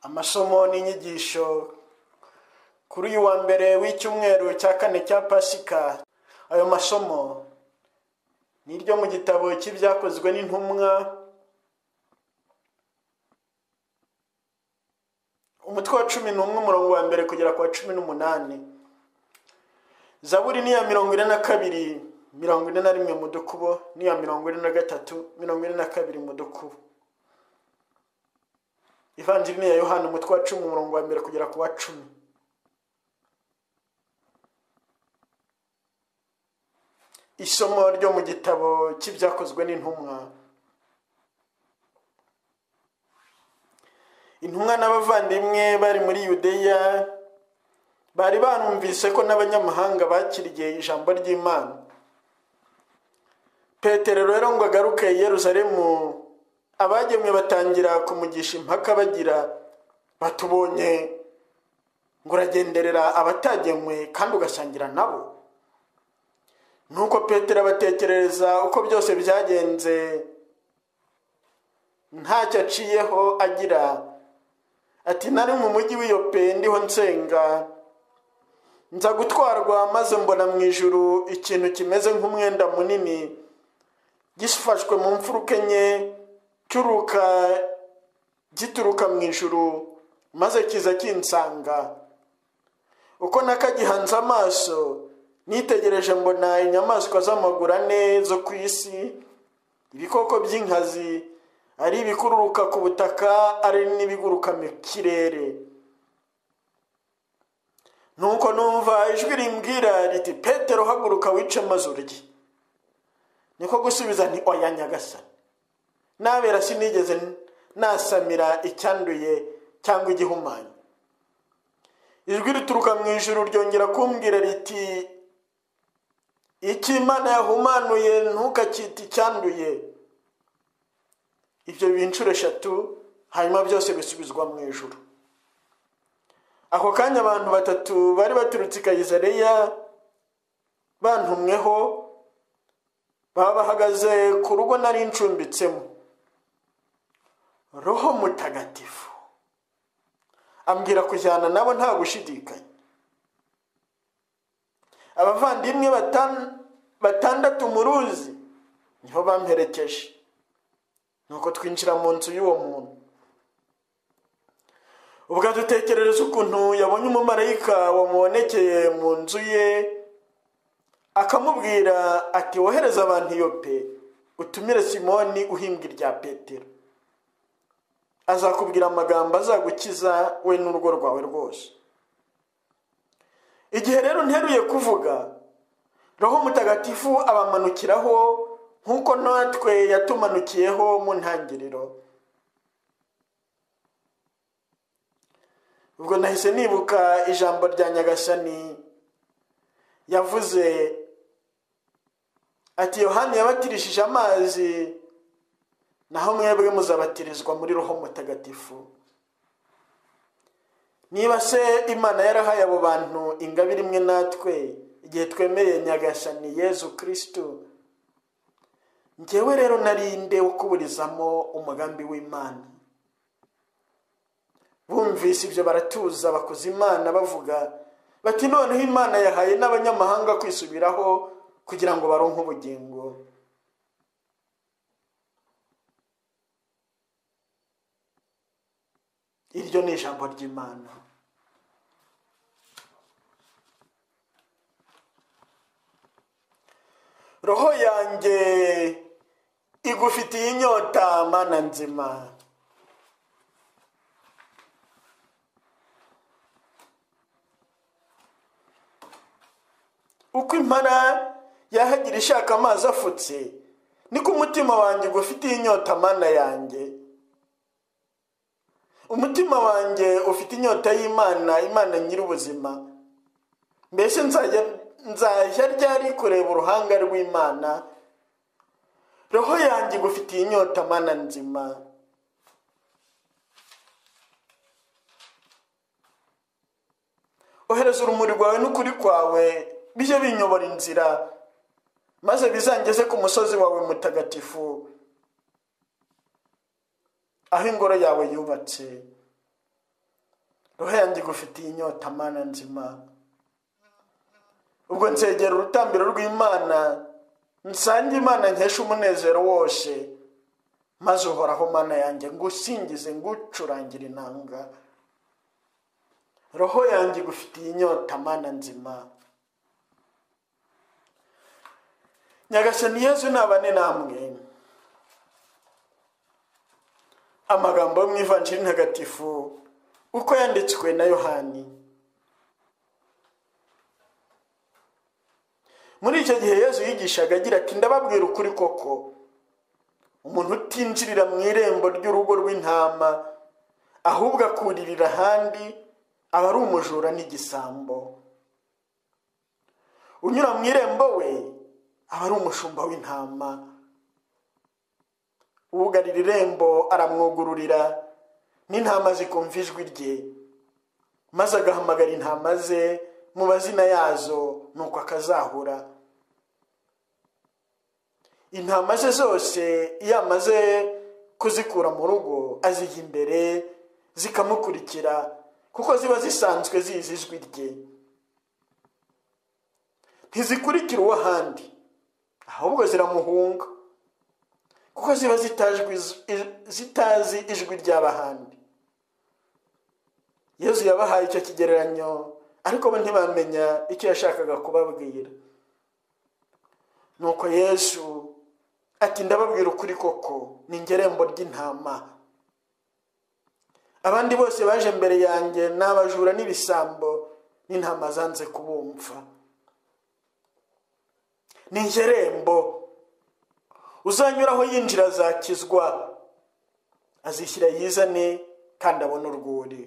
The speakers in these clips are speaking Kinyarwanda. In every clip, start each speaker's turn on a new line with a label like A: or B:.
A: amasomo n'inyigisho kuri uyu wa mbere w'icyumweru cya kane cya Pasika. Ayo masomo ni iryo mu gitabo cy'ibyakozwe n'intumwa, umutwe wa 11 umurongo wa mbere kugera kwa 18. Zaburi ni ya 42, 41 mu dukubo, ni ya 43, 42 mu dukubo. Ivanjiri ni ya Yohana umutwe wa 10 umurongo wa mbere kugera ku wa 10. Isomo ryo mu gitabo cy'ibyakozwe n'intumwa. Intumwa n'abavandimwe bari muri Yudeya bari banumvise ko n'abanyamahanga bakiriye ijambo ry'Imana. Petero rero ngo agaruke i Yerusalemu, abagemwe batangira kumugisha impaka bagira batubonye ngo uragenderera abatagemwe kandi ugasangira nabo. Nuko Petero abatekerereza uko byose byagenze, ntacyo aciyeho agira ati, nari mu mujyi w'Yope ndiho nsenga, nza gutwarwa maze mbona mu ijuru ikintu kimeze nk'umwenda munini gifashwe mu mfuruka enye gituruka mu ijuru, maze kiza kinsanga. Uko nakagihanze amaso nitegereje, mbona inyamaswa z'amaguru ane zo ku isi, ibikoko by'inkazi, ari ibikururuka ku butaka, ari n'ibiguruka mu kirere. Nuko numva ijwi rimbwira riti, Petero haguruka wice maze urye. Niko gusubiza nti, oya Nyagasani, nabera sinigeze nasamira icyanduye cyangwa igihumanye. Ijwi rituruka mu ijuru ryongera kumbwira riti, icyo Imana yahumanuye ntukacyite icyanduye. Ibyo binshuro 3, hanyuma byose bisubizwa mu ijuru. Ako kanya abantu 3 bari baturutse i Kaysareya bantumweho, baba bahagaze ku rugo nari ncumbitsemo. Roho Mutagatifu ambwira kujyana nabo nta gushidikanya. Abavandimwe 6 muruzi niho bamperekeje. Nuko twinjira mu nzu y'uwo muntu. Ubwo dutekerereza ukuntu yabonye umumarayika wamubonekeye mu nzu ye, akamubwira ati, wohereza abantu Yope utumire Simoni uhimbwa irya Petero, azakubwira amagambo azagukiza we n'urugo rwawe rwose. Igihe rero nteruye kuvuga, Roho Mutagatifu abamanukiraho nk'uko natwe yatumanukiyeho mu ntangiriro. Ubwo nahise nibuka ijambo rya Nyagasani yavuze ati, Yohana yabatirishije amazi, naho mwebwe muzabatirizwa muri Roho Mutagatifu. Niba se Imana yarahaye abo bantu ingabire imwe natwe igihe twemeye Nyagasani Yezu Kristo, njyewe rero narinde wo kuburizamo umugambi w'Imana. Bumvise ibyo baratuza bakoze Imana bavuga bati, noneho Imana yahaye n'abanyamahanga kwisubiraho kugira ngo baronke ubugingo. Iryo ni ijambo ry'Imana. Roho yanjye igufitiye inyota, Mana nzima. Uko impara yahagira ishaka amazi afutse, niko umutima wanjye ugufitiye inyota, Mana yanjye. Umutima wanjye ufite inyota y'Imana, Imana nyir'ubuzima. Mbese nzajya ryari kureba uruhanga rw'Imana? Roho yanjye igufitiye inyota, Mana nzima. Ohereza urumuri rwawe n'ukuri kwawe bijye binyobora inzira, maze bizangeze ku musozi wawe mutagatifu, aho ingoro yawe yubatse. roho yanjye igufitiye inyota mana nzima. Ubwo nzegera urutambiro rw'Imana, nsange Imana nkesha umunezero wose, maze uhoraho mana yanjye ngusingize ngucurangire inanga. Roho yanjye igufitiye inyota mana nzima. Nyagasani Yezu nabane namwe. Amagambo yo mu Ivanjiri ntagatifu uko yanditswe na Yohani. Muri icyo gihe Yezu yigishaga agira ati, ndababwira ukuri koko, umuntu utinjirira mu irembo ry'urugo rw'intama, ahubwo akuririra ahandi, aba ari umujura n'igisambo. Unyura mu irembo we aba ari umushumba w'intama. Uwugarira irembo aramwugururira, n'intama zikumva ijwi rye, maze agahamagara intama ze mu mazina yazo, nuko akazahura. Intama ze zose iyo amaze kuzikura mu rugo azijya imbere zikamukurikira, kuko ziba zisanzwe zizi ijwi rye. Ntizikurikira uw'ahandi, ahubwo ziramuhunga, kuko ziba zitazi ijwi ry'abahandi. Yezu yabahaye icyo kigereranyo, ariko bo ntibamenya icyo yashakaga kubabwira. Nuko Yesu ati, ndababwira ukuri koko, ni njye rembo ry'intama. Abandi bose baje mbere yanjye ni abajura n'ibisambo, n'intama zanze kubumva. Ni njye rembo, uzanyuraho yinjira azakizwa, azishyira yizane kandi abone urwuri.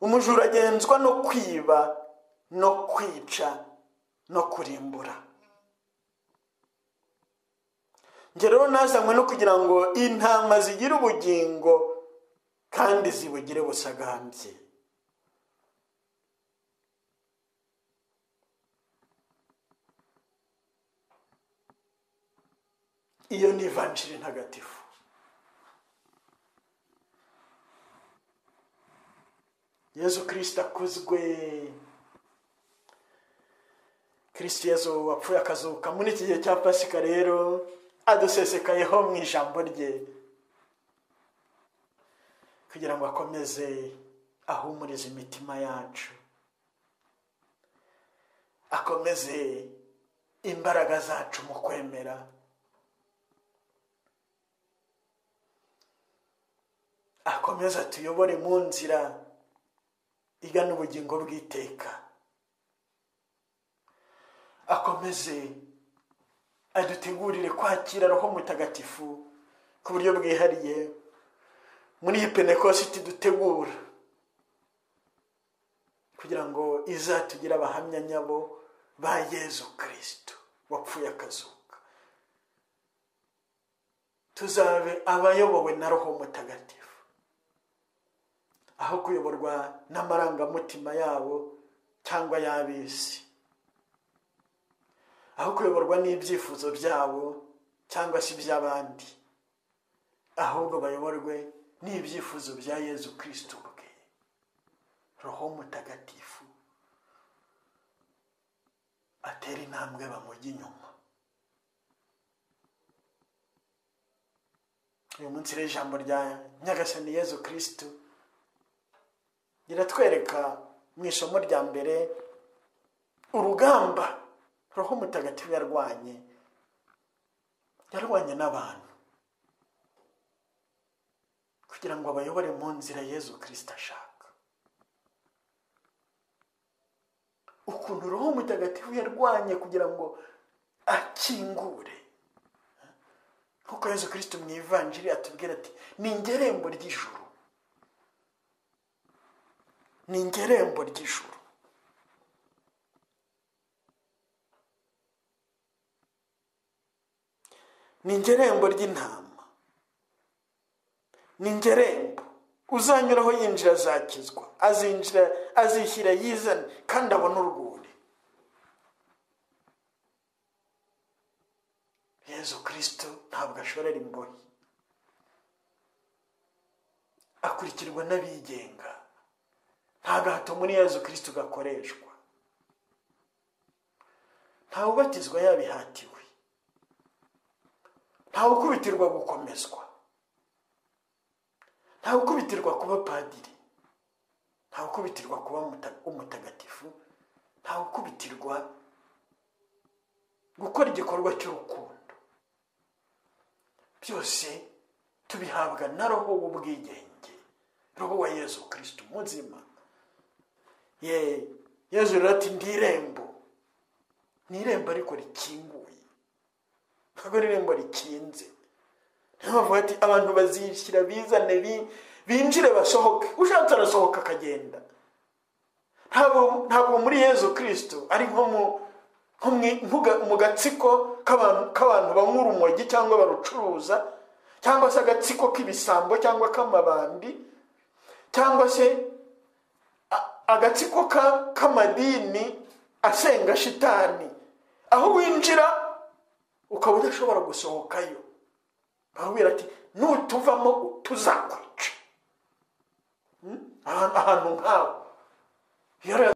A: Umujura agenzwa no kwiba, no kwica, no kurimbura. Njye rero nazanywe no kugira ngo intama zigire ubugingo kandi zibugire busagambye. Iyo ni Ivanjiri ntagatifu. Yezu Kristo akuzwe. Kristo Yezu wapfuye akazuka muri iki gihe cya Pasika rero adusesekayeho mu ijambo rye, kugira ngo akomeze ahumurize imitima yacu, akomeze imbaraga zacu mu kwemera, akomeze atuyobore mu nzira igana ubugingo bw'iteka, akomeze adutegurire kwakira Roho Mutagatifu ku buryo bwihariye muri iyi Pentekositi dutegura, kugira ngo izatugire abahamya nyabo ba Yezu Kristo wapfuye akazuka. Tuzabe abayobowe na Roho Mutagatifu, aho kuyoborwa n'amarangamutima yabo cyangwa y'ab'isi, aho kuyoborwa n'ibyifuzo byabo cyangwa se iby'abandi, ahubwo bayoborwe n'ibyifuzo bya Yezu Kristo ubwe. Roho Mutagatifu atera intambwe bamujya inyuma. Uyu munsi rero ijambo rya Nyagasani Yezu Kristo riratwereka mu isomo rya mbere urugamba Roho Mutagatifu yarwanye n'abantu kugira ngo abayobore mu nzira Yezu Kristo ashaka. Ukuntu Roho Mutagatifu yarwanye kugira ngo akingure, kuko Yezu Kristo mu Ivanjiri atubwira ati, ni njye rembo ry'ijuru, ni njye rembo ry'ijuru. Ni njye rembo ry'intama, ni njye rembo, uzanyuraho yinjira azakizwa, azishyira yizane kandi abone urwuri. Yezu Kristo ntabwo ashorera imbohe, akurikirwa n'abigenga. Nta gahato muri Yezu Kristo gakoreshwa. Nta ubatizwa yabihatiwe. Nta ukubitirwa gukomezwa. Nta ukubitirwa kuba padiri. Nta ukubitirwa kuba umutagatifu. Nta ukubitirwa gukora igikorwa cy'urukundo. Byose tubihabwa na roho w'ubwigenge, roho wa Yezu Kristo muzima. Yezu rero ati ndi irembo. Ni irembo ariko rikinguye, ntabwo ari irembo rikinze. Niyo mpamvu ati abantu bazishyira bizane binjire basohoke. Ushatse arasohoka akagenda. Ntabwo muri Yezu Kristo ari nko mu gatsiko k'abantu banywa urumogi cyangwa barucuruza, cyangwa se agatsiko k'ibisambo cyangwa k'amabandi, cyangwa se agatsiko k'amadini asenga shitani, aho winjira ukaba udashobora gusohokayo. Barubwira ati nutuvamo tuzakwica. Ahantu nk'aho